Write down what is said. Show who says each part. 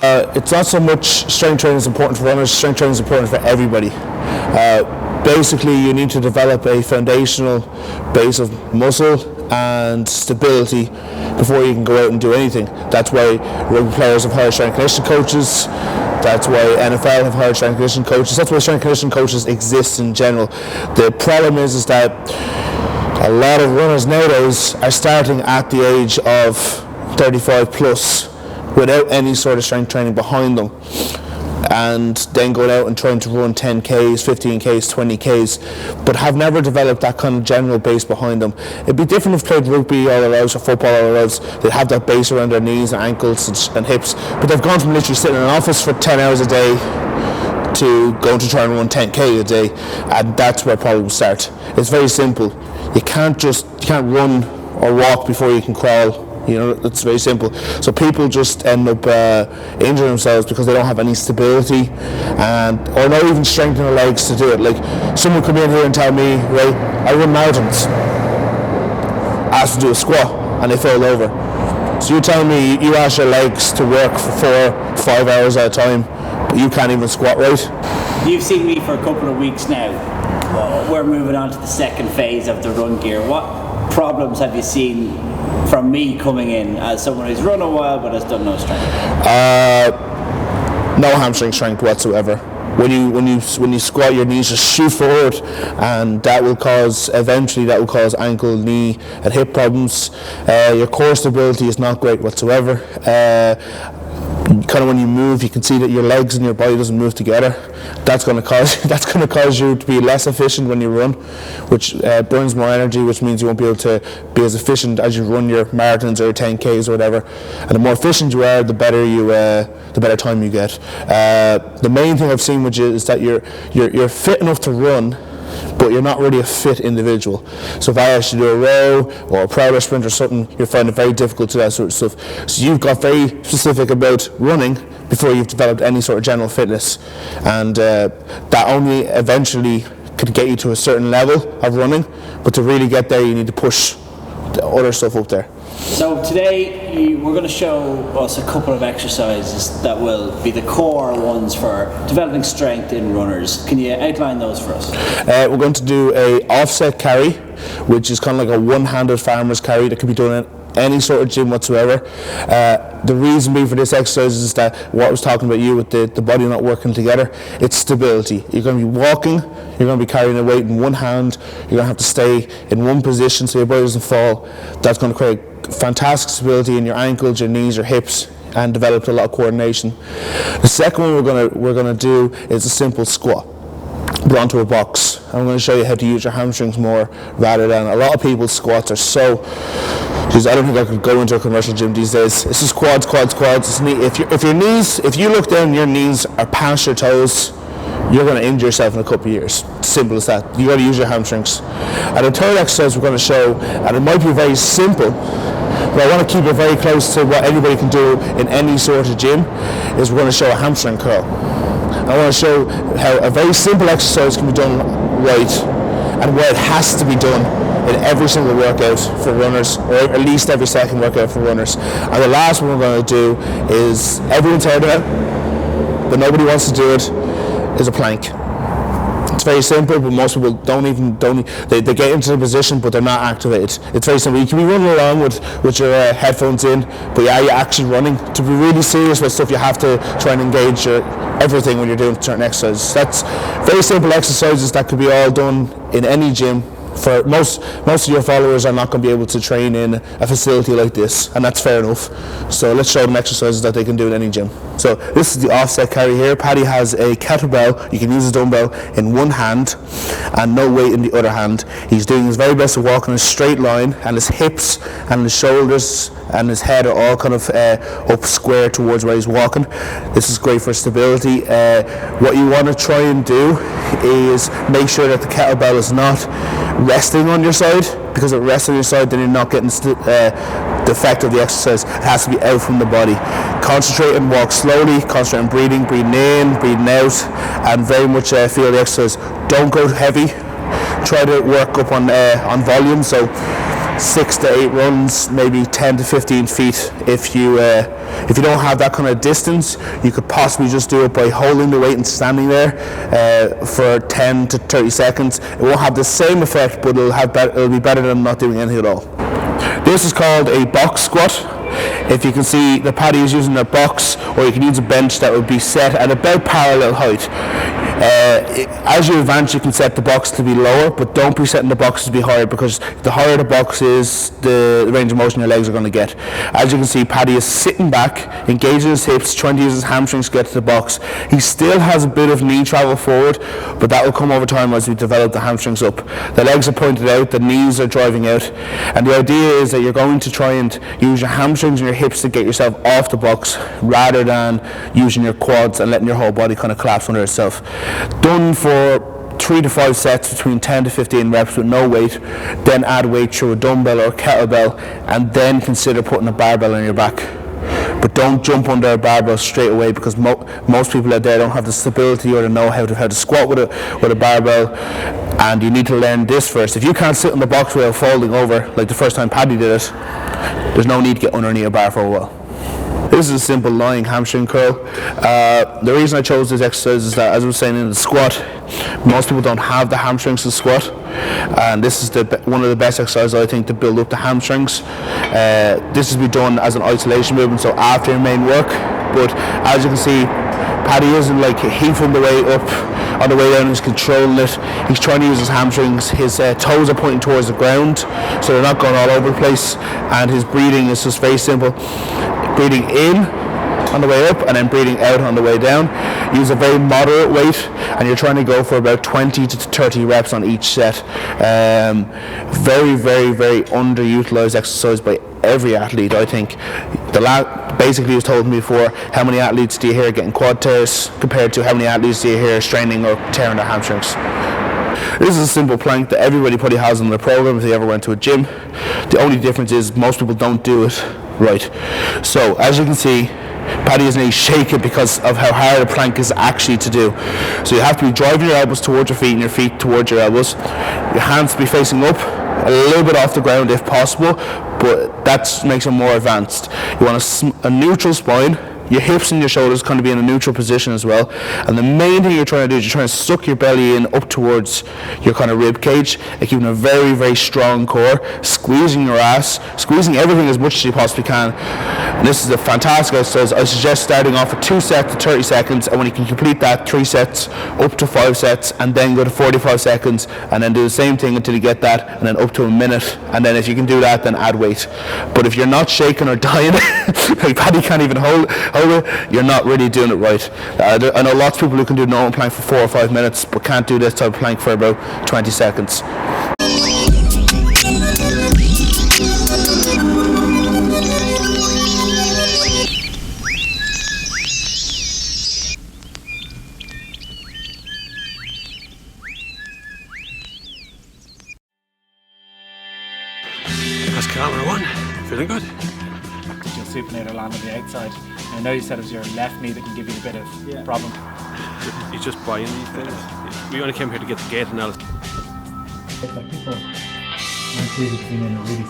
Speaker 1: It's not so much strength training is important for runners, strength training is important for everybody. Basically, you need to develop a foundational base of muscle and stability before you can go out and do anything. That's why rugby players have hired strength conditioning coaches. That's why NFL have hired strength conditioning coaches. That's why strength conditioning coaches exist in general. The problem is that a lot of runners nowadays are starting at the age of 35 plus without any sort of strength training behind them, and then going out and trying to run 10Ks, 15Ks, 20Ks, but have never developed that kind of general base behind them. It'd be different if they played rugby all their lives or football all their lives. They'd have that base around their knees and ankles and hips, but they've gone from literally sitting in an office for 10 hours a day to going to try and run 10K a day, and that's where problems start. It's very simple. You can't run or walk before you can crawl. You know, it's very simple. So people just end up injuring themselves because they don't have any stability or not even strength in their legs to do it. Like, someone come in here and tell me, right, I run marathons, asked to do a squat and they fall over. So you're telling me you ask your legs to work for 4-5 hours at a time, but you can't even squat right?
Speaker 2: You've seen me for a couple of weeks now. We're moving on to the second phase of the run gear. What problems have you seen from me coming in as someone who's run a while but has done no strength?
Speaker 1: No hamstring strength whatsoever. When you squat, your knees just shoot forward, and that will cause ankle, knee, and hip problems. Your core stability is not great whatsoever. Kind of when you move, you can see that your legs and your body doesn't move together. That's going to cause you to be less efficient when you run, which burns more energy, which means you won't be able to be as efficient as you run your marathons or your 10Ks or whatever. And the more efficient you are, the better time you get. The main thing I've seen with you is that you're fit enough to run, but you're not really a fit individual. So if I ask you to do a row or a power sprint or something, you'll find it very difficult to do that sort of stuff. So you've got very specific about running before you've developed any sort of general fitness, and that only eventually could get you to a certain level of running, but to really get there you need to push the other stuff up there.
Speaker 2: So today we're going to show us a couple of exercises that will be the core ones for developing strength in runners. Can you outline those for us?
Speaker 1: We're going to do a offset carry, which is kind of like a one-handed farmer's carry that can be done in any sort of gym whatsoever. The reason being for this exercise is that what I was talking about you with the body not working together, it's stability. You're going to be walking, you're going to be carrying a weight in one hand, you're going to have to stay in one position so your body doesn't fall. That's going to create fantastic stability in your ankles, your knees, your hips, and develop a lot of coordination. The second one we're going to do is a simple squat, but onto a box. I'm going to show you how to use your hamstrings more rather than a lot of people's squats are so. I don't think I could go into a commercial gym these days. It's just quads. It's knee. If you look down, your knees are past your toes, you're going to injure yourself in a couple of years. Simple as that. You got to use your hamstrings. And the third exercise we're going to show, and it might be very simple, but I want to keep it very close to what anybody can do in any sort of gym, is we're going to show a hamstring curl. I want to show how a very simple exercise can be done right, and where it has to be done in every single workout for runners, or at least every second workout for runners. And the last one we're going to do is, everyone's heard of it, but nobody wants to do it, is a plank. It's very simple, but most people they get into the position, but they're not activated. It's very simple. You can be running along with your headphones in, but you're actually running. To be really serious with stuff, you have to try and engage your everything when you're doing certain exercises. That's very simple exercises that could be all done in any gym. For most of your followers are not going to be able to train in a facility like this, and that's fair enough. So let's show them exercises that they can do in any gym. So this is the offset carry here. Paddy has a kettlebell. You can use a dumbbell in one hand and no weight in the other hand. He's doing his very best to walk in a straight line, and his hips and his shoulders and his head are all kind of up square towards where he's walking. This is great for stability. What you want to try and do is make sure that the kettlebell is not resting on your side, because if it rests on your side, then you're not getting the effect of the exercise. It has to be out from the body. Concentrate and walk slowly, concentrate on breathing in, breathing out, and very much feel the exercise. Don't go heavy. Try to work up on volume, so 6 to 8 runs, maybe 10 to 15 feet. If you don't have that kind of distance, you could possibly just do it by holding the weight and standing there for 10 to 30 seconds. It won't have the same effect, but it'll be better than not doing anything at all. This is called a box squat. If you can see, the Paddy is using a box, or you can use a bench that would be set at about parallel height. As you advance, you can set the box to be lower, but don't be setting the box to be higher, because the higher the box is, the range of motion your legs are going to get. As you can see, Paddy is sitting back, engaging his hips, trying to use his hamstrings to get to the box. He still has a bit of knee travel forward, but that will come over time as we develop the hamstrings up. The legs are pointed out, the knees are driving out, and the idea is that you're going to try and use your hamstrings and your hips to get yourself off the box, rather than using your quads and letting your whole body kind of collapse under itself. Done for 3 to 5 sets between 10 to 15 reps with no weight, then add weight through a dumbbell or a kettlebell, and then consider putting a barbell on your back. But don't jump under a barbell straight away, because most people out there don't have the stability or the know-how to how to squat with a barbell, and you need to learn this first. If you can't sit on the box without folding over, like the first time Paddy did it, there's no need to get underneath a bar for a while. This is a simple lying hamstring curl. The reason I chose this exercise is that, as I was saying, in the squat, most people don't have the hamstrings to squat, and this is one of the best exercises, I think, to build up the hamstrings. This is be done as an isolation movement, so after your main work. But as you can see, Paddy isn't like heaving the weight up. On the way down, he's controlling it. He's trying to use his hamstrings. His toes are pointing towards the ground, so they're not going all over the place. And his breathing is just very simple. Breathing in on the way up, and then breathing out on the way down. Use a very moderate weight, and you're trying to go for about 20 to 30 reps on each set. Very, very, very underutilized exercise by every athlete, I think. Basically, was told me before, how many athletes do you hear getting quad tears compared to how many athletes do you hear straining or tearing their hamstrings? This is a simple plank that everybody probably has in their program if they ever went to a gym. The only difference is most people don't do it right. So as you can see, Paddy is nearly shaking because of how hard a plank is actually to do. So you have to be driving your elbows towards your feet and your feet towards your elbows. Your hands to be facing up, a little bit off the ground if possible, but that makes it more advanced. You want a neutral spine. Your hips and your shoulders kind of be in a neutral position as well. And the main thing you're trying to do is you're trying to suck your belly in up towards your kind of rib cage and keeping a very, very strong core, squeezing your ass, squeezing everything as much as you possibly can. And this is a fantastic exercise. I suggest starting off with 2 sets to 30 seconds, and when you can complete that, 3 sets up to 5 sets, and then go to 45 seconds, and then do the same thing until you get that, and then up to a minute. And then if you can do that, then add weight. But if you're not shaking or dying, like Paddy can't even hold it, you're not really doing it right. I know lots of people who can do normal plank for 4 or 5 minutes, but can't do this type of plank for about 20 seconds.
Speaker 3: That's kilometer 1. Feeling good?
Speaker 4: Did your supinator land on the outside? I know you said it was your left knee that can give you a bit of problem.
Speaker 3: He's just buying these things. We only came here to get the gait analysis.
Speaker 4: People, my kids came in really